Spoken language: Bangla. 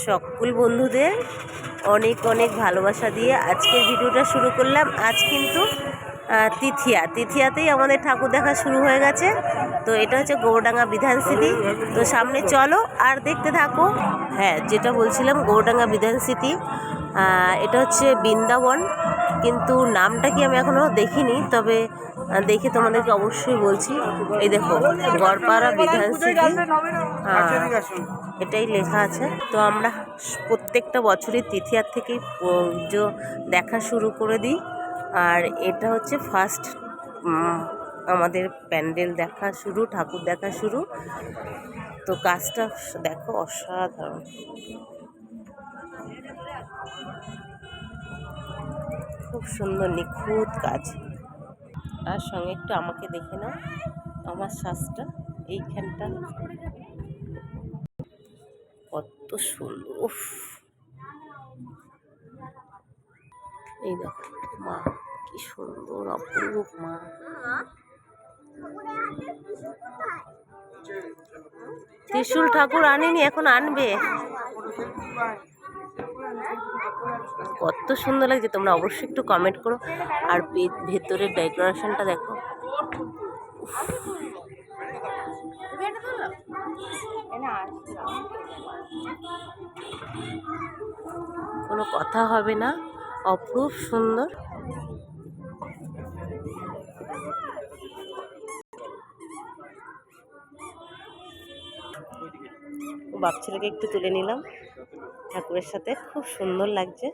সকল বন্ধুদের অনেক অনেক ভালোবাসা দিয়ে আজকের ভিডিওটা শুরু করলাম। আজ কিন্তু তিথিয়াতেই আমাদের ঠাকুর দেখা শুরু হয়ে গেছে। তো এটা হচ্ছে গৌরডাঙ্গা বিধান সিটি। তো সামনে চলো আর দেখতে থাকো। হ্যাঁ, যেটা বলছিলাম গৌরডাঙ্গা বিধান সিটি, এটা হচ্ছে বৃন্দাবন, কিন্তু নামটা কি আমি এখনও দেখিনি, তবে দেখে তোমাদেরকে অবশ্যই বলছি। এই দেখো গড়পাড়া বিধান সিটি, এটাই লেখা আছে। তো আমরা প্রত্যেকটা বছরই তিথিয়ার থেকেই পুজো দেখা শুরু করে দিই। আর এটা হচ্ছে ফার্স্ট আমাদের প্যান্ডেল দেখা শুরু, ঠাকুর দেখা শুরু। তো কাজটা দেখো অসাধারণ, খুব সুন্দর নিখুঁত কাজ। আর সঙ্গে একটু আমাকে দেখে নাও, আমার শ্বাসটা এইখানটা কত সুন্দর। উফ, এই দেখো মা কি সুন্দর অপরূপ মা। ত্রিশূল ঠাকুর আনেনি, এখন আনবে। কত সুন্দর লাগছে, তোমরা অবশ্যই একটু কমেন্ট করো। আর ভেতরের ডেকোরেশনটা দেখো, কোনো কথা হবে না, অপরূপ সুন্দর। বাপ ছেলেকে একটু তুলে নিলাম ঠাকুরের সাথে, খুব সুন্দর লাগছে।